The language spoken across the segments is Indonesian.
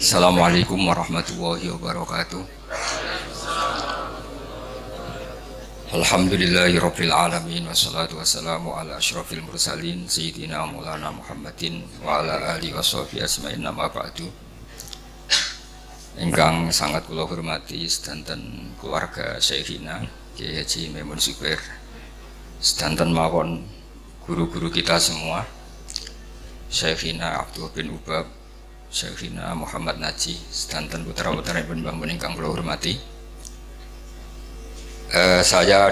Assalamualaikum warahmatullahi wabarakatuh. Alhamdulillahirabbil alamin wassalatu wassalamu ala asyrafil mursalin sayyidina maulana Muhammadin wa ala alihi washabihi ajmain amma ba'du. Ingkang sangat kula hormati sedanten keluarga Syekhina Kyai Haji Maimun Zubair, sedanten mawon guru-guru kita semua, Syekhina Abdul bin Ubab, Syekhina Muhammad Naji, sedanten putra-putra ibn Mbah Mun ingkang kula hormati. Saya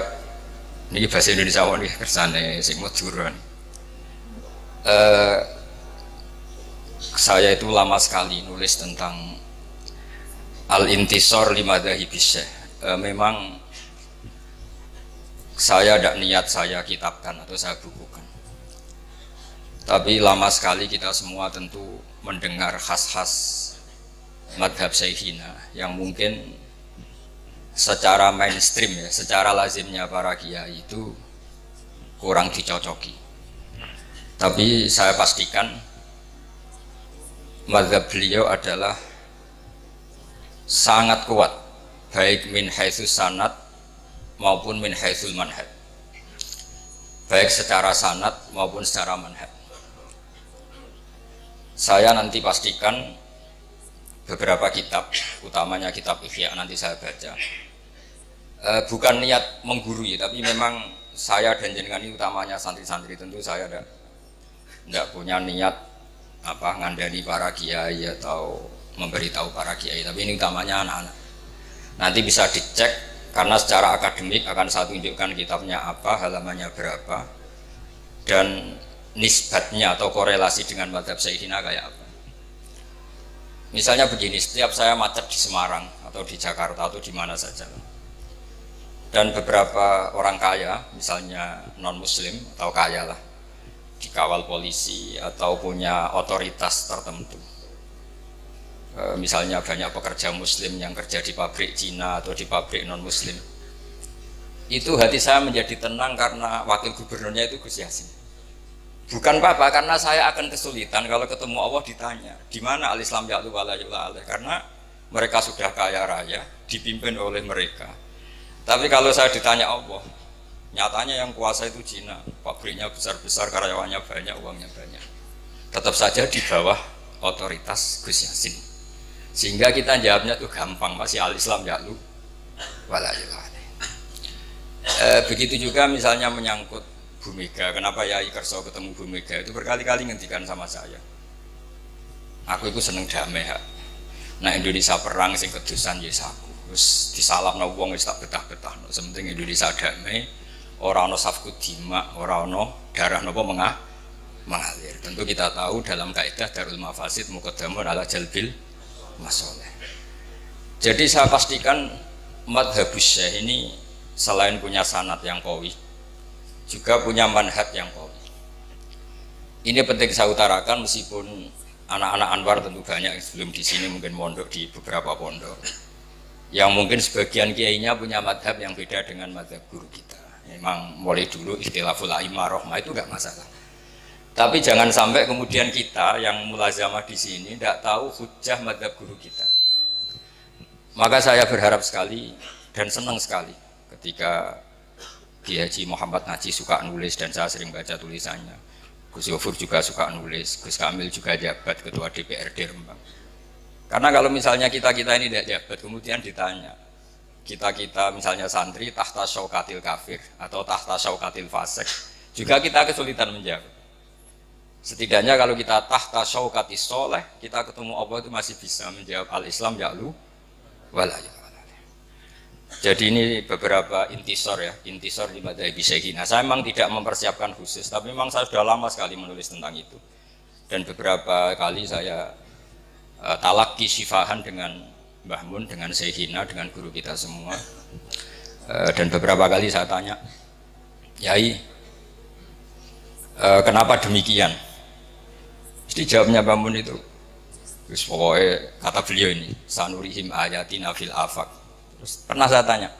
ini bahasa Indonesia nih kersane sing majuran. Saya itu lama sekali nulis tentang Al-Intisar li Madzhabi Syekh. Memang saya tidak niat saya kitabkan atau saya bukukan. Tapi lama sekali kita semua tentu mendengar khas-khas madhab Syekhina yang mungkin secara mainstream ya, secara lazimnya para kiai itu kurang dicocoki. Tapi saya pastikan madhab beliau adalah sangat kuat, baik min haitsus sanad maupun min haitsul manhaj, baik secara sanad maupun secara manhaj. Saya nanti pastikan beberapa kitab, utamanya kitab Ihya nanti saya baca. Bukan niat menggurui, tapi memang saya dan jenengan ini utamanya santri-santri, tentu saya tidak punya niat ngandani para kiai atau memberitahu para kiai, tapi ini utamanya anak-anak. Nanti bisa dicek karena secara akademik akan saya tunjukkan kitabnya apa, halamannya berapa, dan nisbatnya atau korelasi dengan madhab Syekhina kayak apa. Misalnya begini, setiap saya macet di Semarang atau di Jakarta atau di mana saja, dan beberapa orang kaya, misalnya non muslim atau kaya lah, dikawal polisi atau punya otoritas tertentu, misalnya banyak pekerja muslim yang kerja di pabrik Cina atau di pabrik non muslim, itu hati saya menjadi tenang karena wakil gubernurnya itu Gus Yasin. Bukan apa-apa, karena saya akan kesulitan kalau ketemu Allah ditanya di mana al-Islam ya'lu wa la yu'la alaih, karena mereka sudah kaya raya, dipimpin oleh mereka. Tapi kalau saya ditanya Allah, nyatanya yang kuasa itu Cina, pabriknya besar-besar, karyawannya banyak, uangnya banyak, tetap saja di bawah otoritas Gus Yasin. Sehingga kita jawabnya tuh gampang, masih al-Islam ya'lu wa la yu'la alaih. Begitu juga misalnya menyangkut Bu Mega. Kenapa Yai Kerso ketemu Bu Mega itu berkali-kali ngendikan sama saya, aku itu seneng damai ya. Nah Indonesia perang sing kedusan yes aku terus disalamno wong wis tak betah-betah, sementing Indonesia damai, ora ono safku dima, ora ono darah napa mengalir. Tentu kita tahu dalam kaidah Darul Mafasid muqaddamun ala jalbil masoleh. Jadi saya pastikan madhabus Syekh ini selain punya sanad yang qawi, juga punya manhaj yang qawi. Ini penting saya utarakan, meskipun anak-anak Anwar tentu banyak sebelum di sini mungkin mondok di beberapa pondok, yang mungkin sebagian kiainya punya madhab yang beda dengan madhab guru kita. Memang mulai dulu ikhtilaful a'immah rahmah itu enggak masalah. Tapi jangan sampai kemudian kita yang mulazamah di sini tidak tahu hujjah madhab guru kita. Maka saya berharap sekali dan senang sekali ketika Kyai Haji Muhammad Naji suka nulis dan saya sering baca tulisannya. Gus Yofur juga suka nulis, Gus Kamil juga jabat ketua DPRD Rembang. Karena kalau misalnya kita-kita ini tidak jabat, kemudian ditanya, kita-kita misalnya santri tahta syaukatil kafir atau tahta syaukatil fasik, juga kita kesulitan menjawab. Setidaknya kalau kita tahta syaukatis soleh, kita ketemu Allah itu masih bisa menjawab al-Islam ya'lu wa la yu'la. Jadi ini beberapa intisar ya, intisar di Madzhabi Syekhina. Saya memang tidak mempersiapkan khusus, tapi memang saya sudah lama sekali menulis tentang itu. Dan beberapa kali saya talaki syifahan dengan Mbah Mun, dengan Syekhina, dengan guru kita semua. Dan beberapa kali saya tanya, Yai, kenapa demikian? Jadi jawabnya Mbah Mun itu, pokoknya kata beliau ini, sanurihim ayatina fil afaq. Terus pernah saya tanya,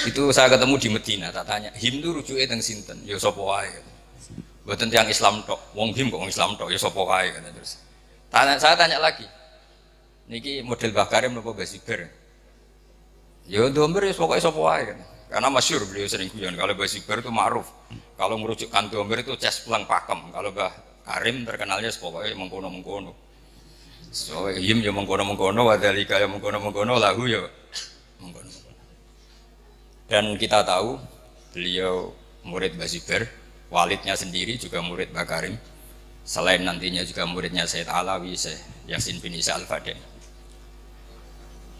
itu saya ketemu di Medina, tak tanya, him itu rujuknya teng sinten, ya sapa wae. Mboten tiyang Islam tok, wong him kok wong Islam tok, ya sapa wae. Terus saya tanya lagi, Niki model Bakarim nopo Basiber. Ya domber ya pokoknya sapa wae kan. Karena masyhur beliau sering guyon kalau Basiber itu ma'ruf. Kalau merujukkan domber itu cespleng pakem. Kalau Mbah Karim terkenalnya pokoknya mengkono-mengkono. So him ya mengkono-mengkono, wadalika ya mengkono-mengkono, lahu ya mengkono-mengkono. Dan kita tahu beliau murid Basiber, walidnya sendiri juga murid Mbah Karim. Selain nantinya juga muridnya Sayyid Alawi, Syekh Yasin bin Isa Al-Fadani.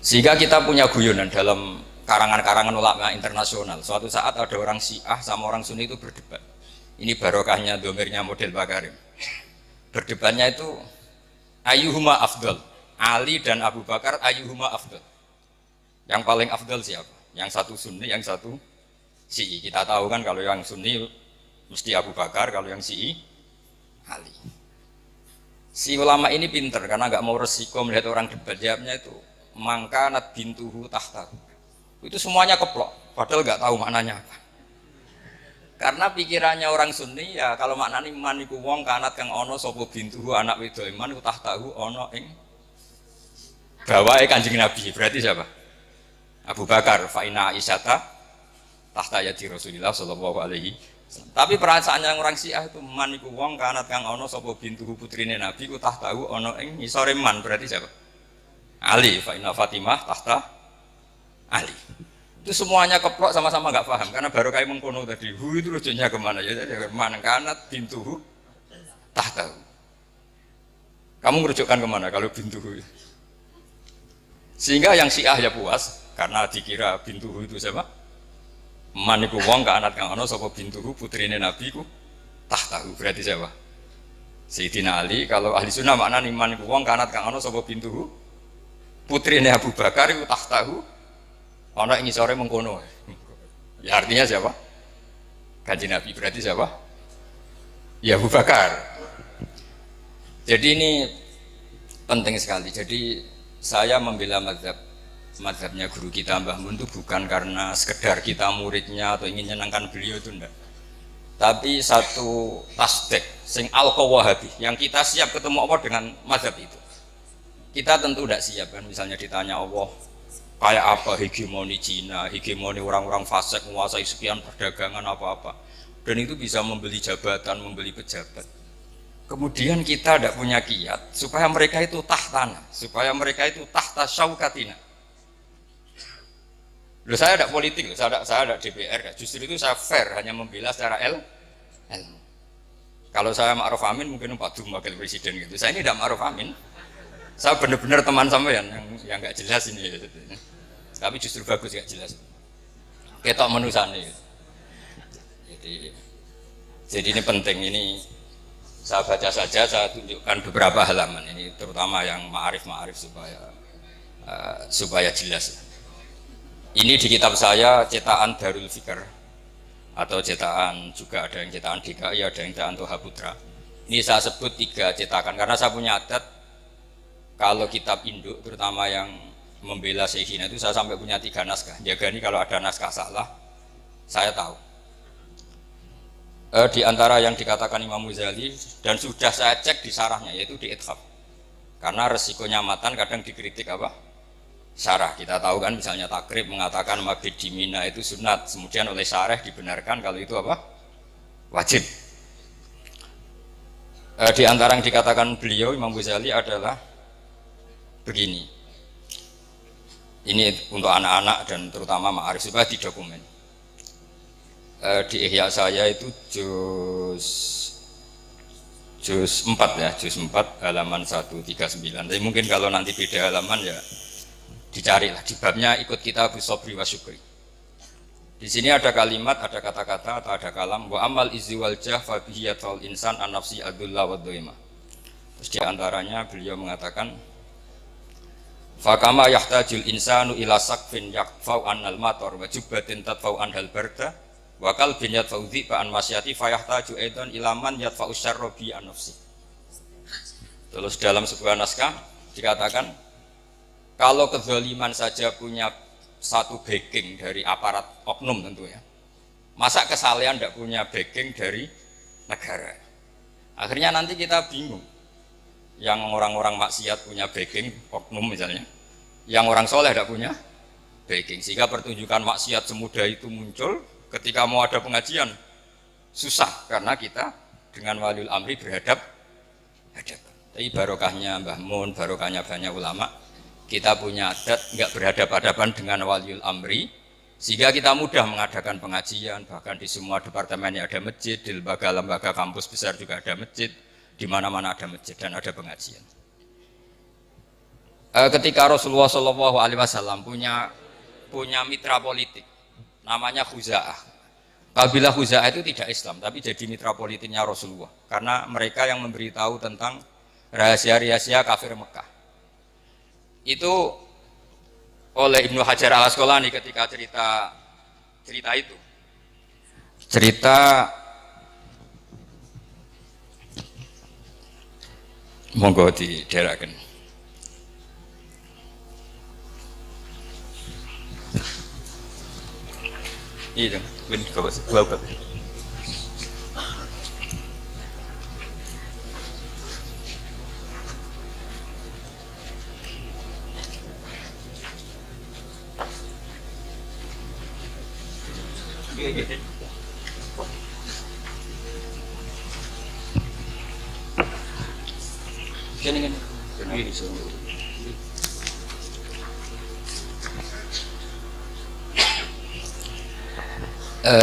Sehingga kita punya guyonan dalam karangan-karangan ulama internasional. Suatu saat ada orang Syiah sama orang Sunni itu berdebat. Ini barokahnya domirnya model Bakarim. Berdebatnya itu ayyuhuma afdal, Ali dan Abu Bakar ayyuhuma afdal. Yang paling afdal siapa? Yang satu Sunni, yang satu Syi'i. Kita tahu kan kalau yang Sunni mesti Abu Bakar, kalau yang Syi'i Ali. Si ulama ini pinter karena nggak mau resiko melihat orang debat. Jawabnya itu mangkanat bintuhu tahtahu. Itu semuanya keplok, padahal nggak tahu maknanya apa. Karena pikirannya orang Sunni ya kalau maknanya iman iku wong kanat kang ono sapa bintuhu anak wedok iman iku tahtahu ono ing bawahe Kanjeng Nabi. Berarti siapa? Abu Bakar, fa inna Aisyata tahta yati Rasulillah sallallahu alaihi wasallam. Tapi perasaannya orang Syiah itu man iku wong kanat kang ono sapa bintuhu putrine Nabi iku tahtahu ono ing ngisore man. Berarti siapa? Ali, fa inna Fatimah tahta Ali. Itu semuanya keplok sama-sama nggak paham karena baru kayak mengkono tadi. Hu itu rujuknya kemana ya? Jadi mana kanat bintuhu tahta. Kamu merujukkan kemana kalau bintuhu? Sehingga yang Syiah ya puas karena dikira bintuhu itu siapa? Maniku wong kanat kang ana sapa bintuhu putrine Nabi ku tahtahu. Berarti siapa? Sayyidina Ali. Kalau ahli sunnah maknane maniku wong kanat kang ana sapa bintuhu putrine Abu Bakar itu tahtahu ana ing ngisore mengkono. Ya artinya siapa? Kanjeng Nabi. Berarti siapa? Ya Abu Bakar. Jadi ini penting sekali. Jadi saya membela mazhabnya guru kita Mbah Mun itu bukan karena sekedar kita muridnya atau ingin menyenangkan beliau itu enggak. Tapi satu tasdek sing al-Wahabi yang kita siap ketemu Allah dengan mazhab itu. Kita tentu tidak siap kan, misalnya ditanya Allah kayak apa hegemoni Cina, hegemoni orang-orang fasik menguasai sekian perdagangan apa-apa, dan itu bisa membeli jabatan, membeli pejabat. Kemudian kita tidak punya kiat supaya mereka itu tahtana, supaya mereka itu tahta syaukatina. Loh, saya tidak politik, saya tidak DPR, justru itu saya fair, hanya membela secara ilmu. Kalau saya Ma'ruf Amin mungkin Pak Dum wakil presiden gitu, saya ini tidak Ma'ruf Amin. Saya benar-benar teman sampean yang nggak jelas ini, tapi justru bagus nggak jelas. Ketok menusane. Jadi ini penting, ini saya baca saja, saya tunjukkan beberapa halaman ini, terutama yang ma'arif supaya jelas. Ini di kitab saya cetakan Darul Fikr atau cetakan juga ada yang cetakan DKI, ada yang cetakan Toha Putra. Ini saya sebut 3 cetakan karena saya punya adat. Kalau kitab induk terutama yang membela Syekhina itu saya sampai punya 3 naskah. Jaga ini kalau ada naskah salah saya tahu. Di antara yang dikatakan Imam Ghazali dan sudah saya cek di sarahnya yaitu di Ithaf. Karena resikonya matan kadang dikritik apa? Syarah. Kita tahu kan misalnya Takrib mengatakan mabid di Mina itu sunat, kemudian oleh syarah dibenarkan kalau itu apa? Wajib. Di antara yang dikatakan beliau Imam Ghazali adalah begini, ini untuk anak-anak dan terutama ma'arif supaya di dokumen. Di ihya saya itu juz 4 ya, juz 4 halaman 139. Tapi mungkin kalau nanti beda halaman ya dicarilah di babnya ikut kitab Sobri wa Syukri. Di sini ada kalimat, ada kata-kata atau ada kalam wa amal izzi wal jah fa bihi yatul insan an nafsi adulla wa dhaima. Terus di antaranya beliau mengatakan fakama yahtajul insanu ila sakfin yakfau annal mator wa jubbatin tatfau anhal barda wa qalbin yatfau dhiba an masyati fayahtaju aidan ila man yatfau syarra bi an nafsi. Terus dalam sebuah naskah dikatakan kalau kezaliman saja punya satu backing dari aparat oknum tentu ya, masa kesalehan tidak punya backing dari negara. Akhirnya nanti kita bingung Yang orang-orang maksiat punya backing, oknum misalnya. Yang orang soleh tidak punya backing. Sehingga pertunjukan maksiat semudah itu muncul ketika mau ada pengajian. Susah karena kita dengan waliul amri berhadapan. Tapi barokahnya Mbah Mun, barokahnya banyak ulama, kita punya adat nggak berhadapan-hadapan dengan waliul amri, sehingga kita mudah mengadakan pengajian. Bahkan di semua departemen ada masjid, di lembaga-lembaga kampus besar juga ada masjid, di mana-mana ada masjid dan ada pengajian. Ketika Rasulullah SAW punya mitra politik, namanya Khuza'ah. Kabilah Khuza'ah itu tidak Islam, tapi jadi mitra politiknya Rasulullah, karena mereka yang memberitahu tentang rahasia-rahasia kafir Mekah. Itu oleh Ibnu Hajar Al Asqalani ketika cerita itu. Cerita monggo didherekaken. Iya, ben kawas bapak.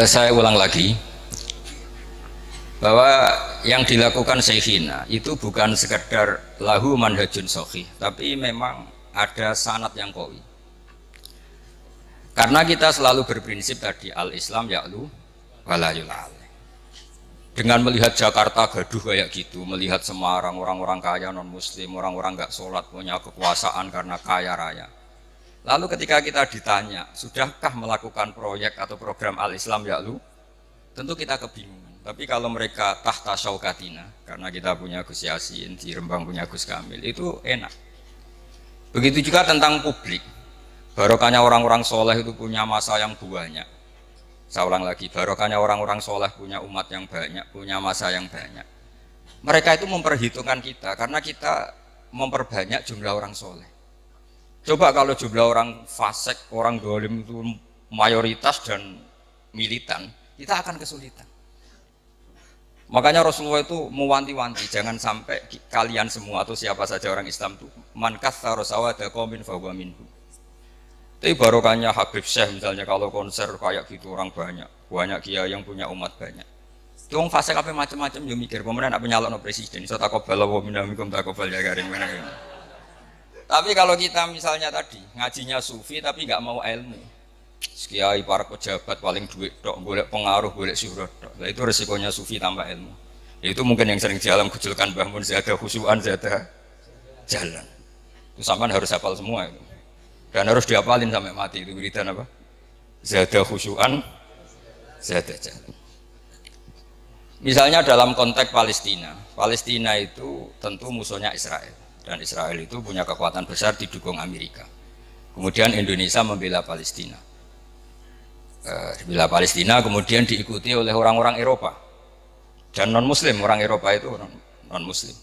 Saya ulang lagi bahwa yang dilakukan Syekhina itu bukan sekedar lahu manhajun sahih, tapi memang ada sanad yang qawi. Karena kita selalu berprinsip tadi al-Islam ya'lu wala yul'al. Dengan melihat Jakarta gaduh kayak gitu, melihat Semarang orang-orang kaya non muslim, orang-orang nggak sholat, punya kekuasaan karena kaya raya. Lalu ketika kita ditanya, sudahkah melakukan proyek atau program al-Islam ya'lu? Tentu kita kebingungan. Tapi kalau mereka tahta syaukatina, karena kita punya Gus Yasin, di Rembang punya Gus Kamil, itu enak. Begitu juga tentang publik. Barokahnya orang-orang soleh itu punya masa yang banyak. Saya ulang lagi, barokahnya orang-orang soleh punya umat yang banyak, punya masa yang banyak. Mereka itu memperhitungkan kita, karena kita memperbanyak jumlah orang soleh. Coba kalau jumlah orang fasik, orang dolim itu mayoritas dan militan, kita akan kesulitan. Makanya Rasulullah itu mewanti-wanti, jangan sampai kalian semua atau siapa saja orang Islam itu man katsara sawada qaumin fahuwa minhu. Tapi barokahnya Habib Syekh misalnya kalau konser kayak gitu orang banyak kiai yang punya umat banyak. Itu orang fasik apa macam-macam yo mikir, pemerintah apa nyalokno presiden, iso takobal wa minamikum takobal ya garing mana. Tapi kalau kita misalnya tadi ngajinya sufi tapi nggak mau ilmu, kiai para pejabat paling duit dok, golek pengaruh, golek syuhrat dok. Nah, itu resikonya sufi tanpa ilmu. Itu mungkin yang sering di alam kujulkan Mbah Mun, zada khusyuan, zada jalan. Itu sampean harus hafal semua itu. Dan harus diapalin sampai mati itu wiridan apa? Zada khusyuan, zada jalan. Misalnya dalam konteks Palestina, Palestina itu tentu musuhnya Israel. Dan Israel itu punya kekuatan besar didukung Amerika. Kemudian Indonesia membela Palestina. Membela Palestina kemudian diikuti oleh orang-orang Eropa. Dan non-Muslim, orang Eropa itu non-Muslim.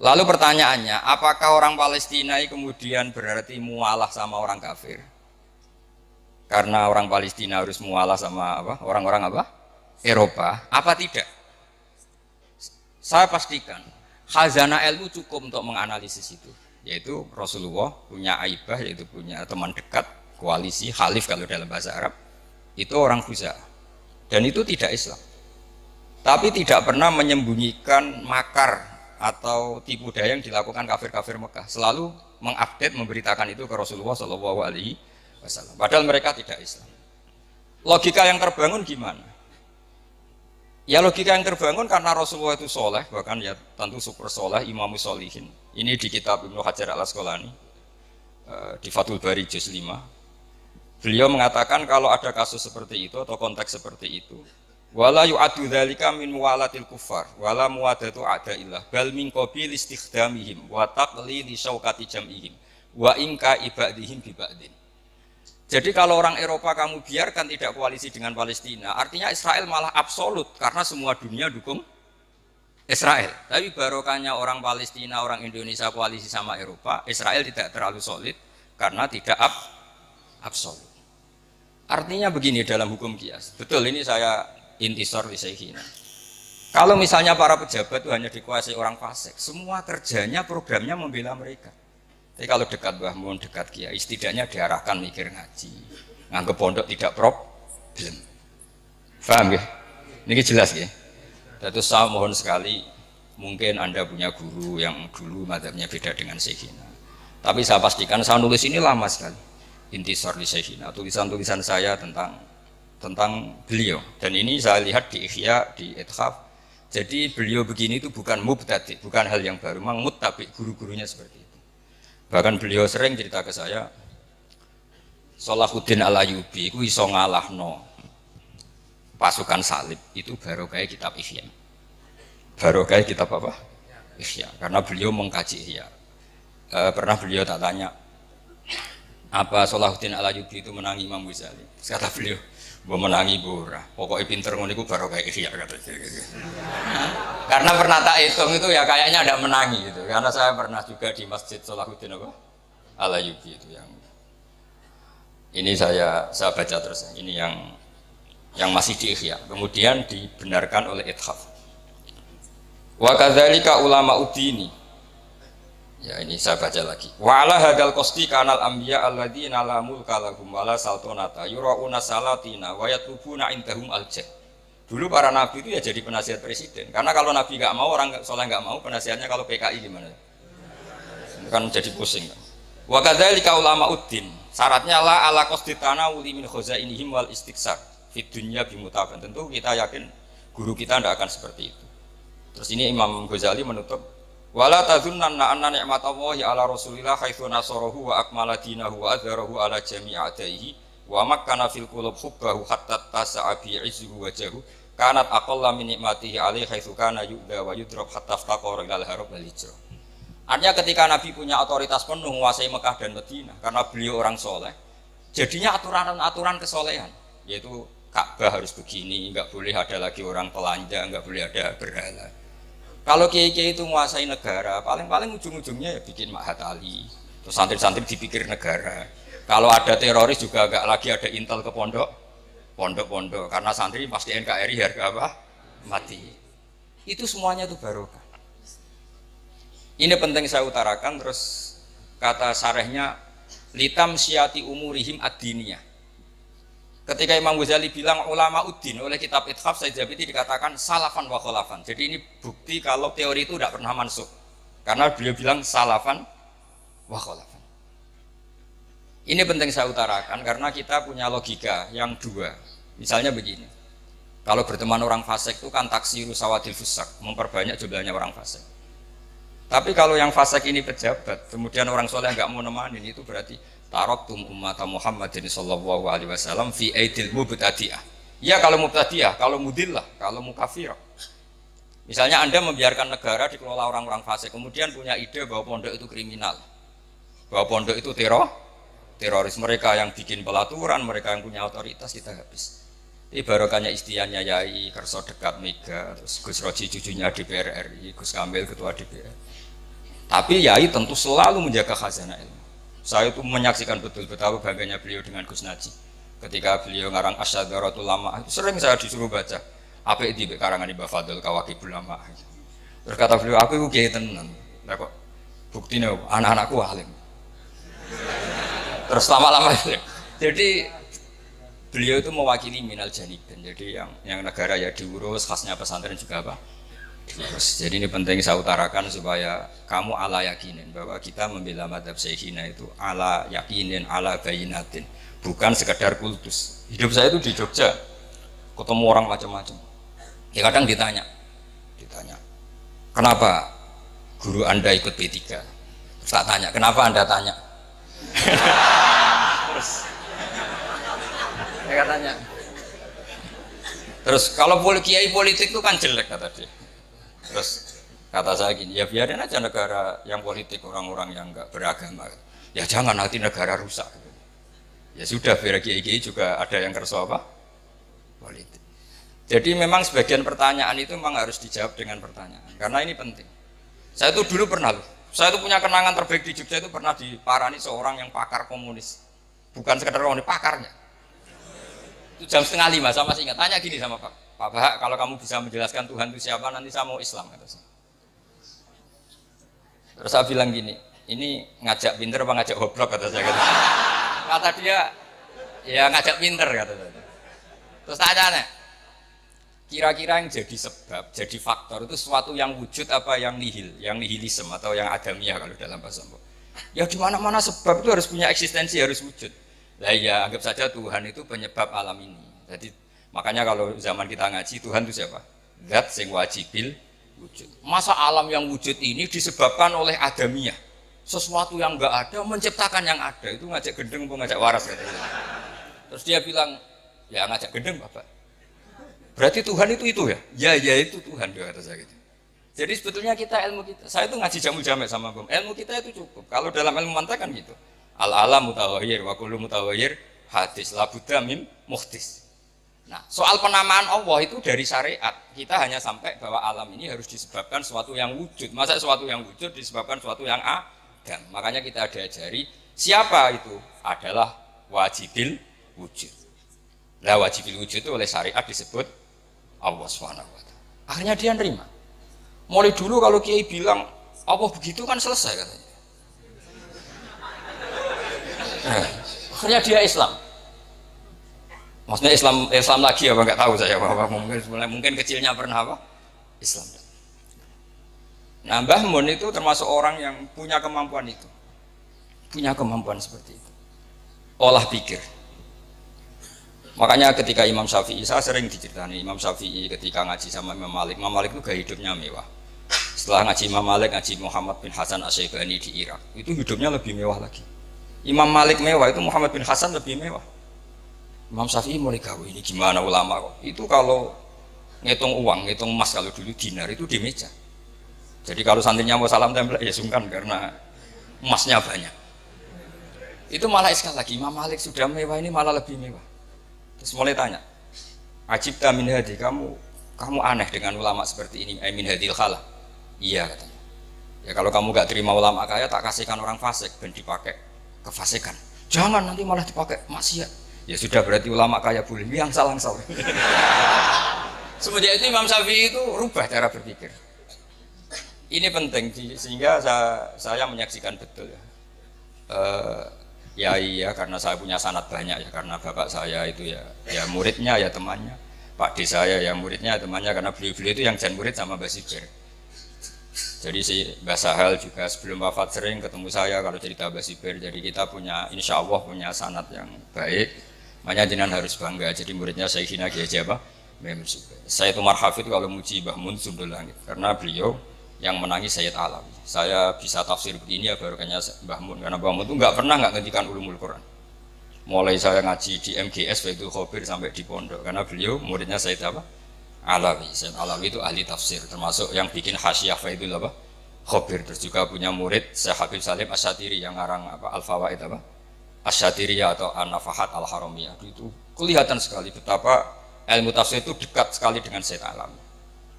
Lalu pertanyaannya, apakah orang Palestina kemudian berarti mualah sama orang kafir? Karena orang Palestina harus mualah sama apa? Orang-orang apa? Eropa. Apa tidak? Saya pastikan khazanah ilmu cukup untuk menganalisis itu, yaitu Rasulullah punya aibah, yaitu punya teman dekat, koalisi, khalif kalau dalam bahasa Arab, itu orang Khuza'ah, dan itu tidak Islam, tapi tidak pernah menyembunyikan makar atau tipu daya yang dilakukan kafir-kafir Mekah, selalu mengupdate, memberitakan itu ke Rasulullah SAW, padahal mereka tidak Islam. Logika yang terbangun gimana? Ya logika yang terbangun karena Rasulullah itu soleh, bahkan ya tentu super soleh, imamus solihin. Ini di kitab Ibnu Hajar Al Asqalani, di Fathul Bari Juz 5. Beliau mengatakan kalau ada kasus seperti itu atau konteks seperti itu, wala yu'addu dzalika min muwalatil kuffar, wala muwadatu a'daillah, bal min qabil istikhdamihim wa taqlili syaukati jam'ihim, wa inka ibadihim bi ba'din. Jadi kalau orang Eropa kamu biarkan tidak koalisi dengan Palestina, artinya Israel malah absolut karena semua dunia dukung Israel. Tapi barokahnya orang Palestina, orang Indonesia koalisi sama Eropa, Israel tidak terlalu solid karena tidak absolut. Artinya begini dalam hukum kias. Betul, ini saya intisor di Syekhina. Kalau misalnya para pejabat itu hanya dikuasai orang fasik, semua kerjanya programnya membela mereka. Tapi kalau dekat Mbah Mun, dekat kiai, setidaknya diarahkan mikir ngaji, nganggep pondok tidak problem. Paham ya? Ini jelas ya. Jadi saya mohon sekali, mungkin Anda punya guru yang dulu mazhabnya beda dengan Syekhina. Tapi saya pastikan saya nulis ini lama sekali. Intisor di Syekhina, tulisan-tulisan saya tentang beliau. Dan ini saya lihat di Ihya, di Ithaf. Jadi beliau begini itu bukan mubtadi, bukan hal yang baru. Memang muttabi, guru-gurunya seperti itu. Bahkan beliau sering cerita ke saya, Salahuddin Al-Ayyubi itu iso ngalahno pasukan salib, itu barokah kitab Ihya. Barokah kitab apa? Ihya. Karena beliau mengkaji Ihya. Pernah beliau tak tanya, apa Salahuddin Al-Ayyubi itu menangi Imam Ghazali? Kata beliau, "Mbok menangi ora. Pokoknya pinter ngono iku barokah Ihya," kata dia. Karena pernah tak hitung itu ya kayaknya ada menangi gitu. Karena saya pernah juga di Masjid Salahuddin Al-Ayyubi itu yang ini saya baca terus. Ini yang masih di Ihya. Kemudian dibenarkan oleh Ithaf. Wa kadzalika ulama udini. Ya ini saya baca lagi. Wa ala hadal qasti kanal anbiya alladzina la mulka lahum wala saltanata yurauna salatina wa yatlubuna indahum aljah. Dulu para nabi itu ya jadi penasihat presiden. Karena kalau nabi enggak mau, orang soleh enggak mau, penasihatnya kalau PKI gimana? Kan jadi pusing kan. Wa kadzalika ulama uddin. Syaratnya la ala qasti tanawuli min khazainihim wal istiqsar fid dunya bimutaban. Tentu kita yakin guru kita tidak akan seperti itu. Terus ini Imam Ghazali menutup wala tadzunnanna anna ni'matallahi ala rasulillah haitsu nasarahu wa akmala dinahu wa adzharahu ala jami'i a'daihi wa makkana fil qulub hubbahu hatta tasa'a bi 'izzihi wajhahu kanat aqalla min ni'matihi alaihi haitsu kana yu'da wa yudrab hatta faqara ilal harab wal hijrah. Artinya ketika Nabi punya otoritas penuh menguasai Mekah dan Madinah karena beliau orang soleh, jadinya aturan-aturan kesolehan, yaitu Ka'bah harus begini, enggak boleh ada lagi orang telanjang, enggak boleh ada berhala. Kalau kiai-kiai itu menguasai negara, paling-paling ujung-ujungnya ya bikin Mahat Ali. Terus santri-santri dipikir negara. Kalau ada teroris juga agak lagi ada intel ke pondok-pondok. Karena santri pasti NKRI harga apa? Mati. Itu semuanya itu barokah. Ini penting saya utarakan. Terus kata syarahnya, litam syati umurihim ad-diniyah. Ketika Imam Ghazali bilang ulama uddin oleh kitab Ithaf Said Zabidi dikatakan salafan wa kholafan. Jadi ini bukti kalau teori itu tidak pernah mansuh. Karena beliau bilang salafan wa kholafan. Ini penting saya utarakan karena kita punya logika yang dua. Misalnya begini. Kalau berteman orang fasik itu kan taksiru sawadil fusak, memperbanyak jumlahnya orang fasik. Tapi kalau yang fasik ini pejabat, kemudian orang soleh nggak mau nemanin, itu berarti taraktum ummata Muhammadin sallallahu alaihi wasallam fi aidil mubtadi'ah. Ya kalau mubtadi'ah, kalau mudillah, kalau mukafirah. Misalnya Anda membiarkan negara dikelola orang-orang fasik, kemudian punya ide bahwa pondok itu kriminal, bahwa pondok itu teroris, mereka yang bikin pelaturan, mereka yang punya otoritas, kita habis. Ini barokahnya istiannya Yai Kerso dekat Mega, terus Gus Roji cucunya DPR RI, Gus Kamil ketua DPR. Tapi Yai tentu selalu menjaga khazanah ilmu. Saya itu menyaksikan betul betapa bangganya beliau dengan Gus Naji. Ketika beliau ngarang Asyadaratul Lama, sering saya disuruh baca. Apa itu karangan Mbah Fadl Kawakibul Lama. Terus kata beliau, aku itu kiai tenan. Lah kok buktinya anak-anakku alim. Terus lama-lama jadi beliau itu mewakili minal janibin. Jadi yang negara ya diurus, khasnya pesantren juga apa? Jadi ini penting saya utarakan supaya kamu ala yakinin bahwa kita membela madhab Syekhina itu ala yakinin, ala bayinatin, bukan sekedar kultus. Hidup saya itu di Jogja, ketemu orang macam-macam. Ya kadang ditanya, kenapa guru Anda ikut P3? Terus tak tanya, kenapa Anda tanya? Terus saya tanya. Terus kalau kiai politik itu kan jelek kata dia. Terus kata saya gini, ya biarin aja negara yang politik orang-orang yang enggak beragama. Ya jangan nanti negara rusak. Ya sudah, biar kiai juga ada yang kerso apa? Politik. Jadi memang sebagian pertanyaan itu memang harus dijawab dengan pertanyaan, karena ini penting. Saya tuh dulu pernah loh, saya tuh punya kenangan terbaik di Jogja itu pernah diparani seorang yang pakar komunis, bukan sekedar komunis, pakarnya. Itu jam 4:30 saya masih ingat. Tanya gini sama Pak Bahak, kalau kamu bisa menjelaskan Tuhan itu siapa, nanti saya mau Islam, kata saya. Terus saya bilang gini, ini ngajak pinter apa ngajak goblok, kata saya. Kata dia, ya ngajak pinter, kata saya. Terus tanya, kira-kira yang jadi sebab, jadi faktor itu sesuatu yang wujud apa yang nihil, yang nihilisme atau yang adamiah kalau dalam bahasa Mbok. Ya di mana-mana sebab itu harus punya eksistensi, harus wujud. Lah ya anggap saja Tuhan itu penyebab alam ini. Jadi makanya kalau zaman kita ngaji Tuhan itu siapa? Zat sing wajibil wujud. Masa alam yang wujud ini disebabkan oleh adamiah? Sesuatu yang enggak ada menciptakan yang ada. Itu ngajak gendeng atau ngajak waras katanya. Terus dia bilang, ya ngajak gendeng Bapak. Berarti Tuhan itu ya? Ya itu Tuhan, dia kata saya gitu. Jadi sebetulnya kita ilmu kita, saya itu ngaji Jamul Jamek sama Bom. Ilmu kita itu cukup. Kalau dalam ilmu mantek kan gitu. Al-alam mutawayyir wa kullu mutawayyir hadis la budda min muhdis. Nah, soal penamaan Allah itu dari syariat. Kita hanya sampai bahwa alam ini harus disebabkan sesuatu yang wujud. Masa sesuatu yang wujud disebabkan sesuatu yang adam. Makanya kita diajari siapa itu adalah wajibil wujud. Nah, wajibil wujud itu oleh syariat disebut Allah SWT. Akhirnya dia nerima. Mulai dulu kalau kiai bilang Allah begitu kan selesai katanya. Akhirnya dia Islam. Maksudnya Islam lagi apa nggak tahu saya, mungkin kecilnya pernah apa? Islam. Nah, Mbah Mun itu termasuk orang yang punya kemampuan itu. Punya kemampuan seperti itu. Olah pikir. Makanya ketika Imam Syafi'i, saya sering diceritani Imam Syafi'i ketika ngaji sama Imam Malik itu gaya hidupnya mewah. Setelah ngaji Imam Malik, ngaji Muhammad bin Hasan Asy-Syaibani di Irak, itu hidupnya lebih mewah lagi. Imam Malik mewah, itu Muhammad bin Hasan lebih mewah. Imam Syafi'i mulai gawe ini gimana ulama kok. Itu kalau ngitung uang, ngitung emas kalau dulu dinar itu di meja. Jadi kalau santrinya mau salam tempel ya sungkan karena emasnya banyak. Itu malah sekali lagi Imam Malik sudah mewah ini malah lebih mewah. Terus mulai tanya, Ajibta min hadi, kamu aneh dengan ulama seperti ini, min hadil khala. Iya katanya. Ya kalau kamu gak terima ulama kaya tak kasihkan orang fasik ben dipakai kefasikan. Jangan nanti malah dipakai maksiat. Ya sudah berarti ulama kaya boleh yang salah. Semenjak itu Imam Syafi'i itu rubah cara berpikir. Ini penting sehingga saya menyaksikan betul ya. Iya karena saya punya sanad banyak ya, karena bapak saya itu ya muridnya ya temannya, Pak D saya ya muridnya temannya, karena beliau itu yang jan murid sama Mbah Sibir. Jadi si Mbah Sahal juga sebelum wafat sering ketemu saya kalau cerita Mbah Sibir. Jadi kita punya insya Allah punya sanad yang baik. Makanya jenengan harus bangga. Jadi muridnya Syekhina Kiai apa? Memang saya itu marhafid kalau muji Mbah Mun Sundul Langit karena beliau yang menangi Sayyid Alawi. Saya bisa tafsir begini ya barokahnya Mbah Mun, karena Mbah Mun itu nggak pernah nggak ngendikan ulumul Quran. Mulai saya ngaji di MGS Faidul Khobir sampai di pondok, karena beliau muridnya Sayyid apa? Alawi. Sayyid Alawi itu ahli tafsir, termasuk yang bikin Hasyiah Faidul apa? Khobir. Terus juga punya murid Syekh Habib Salim Asy-Syatiri yang ngarang apa? Al-Fawaid apa? Asy-Syatiriyah atau An-Nafahat Al-Haramiyah. Itu kelihatan sekali betapa ilmu tafsir itu dekat sekali dengan Sayyid Alawi.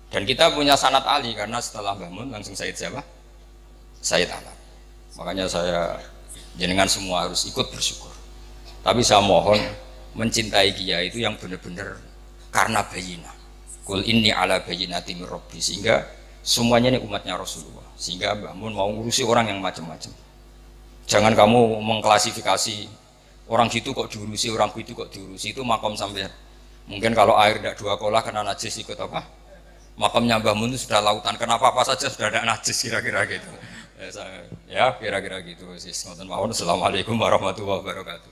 Dan kita punya sanad Ali karena setelah Mbah Mun langsung Sayyid siapa? Sayyid Alawi. Makanya saya jenengan semua harus ikut bersyukur. Tapi saya mohon mencintai kiai itu yang benar-benar karena bayinah. Qul inni ala bayyinati mir rabbi, sehingga semuanya ini umatnya Rasulullah. Sehingga Mbah Mun mau ngurusi orang yang macam-macam. Jangan kamu mengklasifikasi orang gitu kok diurusi, orang itu kok diurusi, itu makom sampean. Mungkin kalau air tidak dua kolah kena najis ikut apa? Makamnya Mbah Mun itu sudah lautan, kenapa apa saja sudah ada najis kira-kira gitu. Ya kira-kira gitu. Assalamualaikum warahmatullahi wabarakatuh.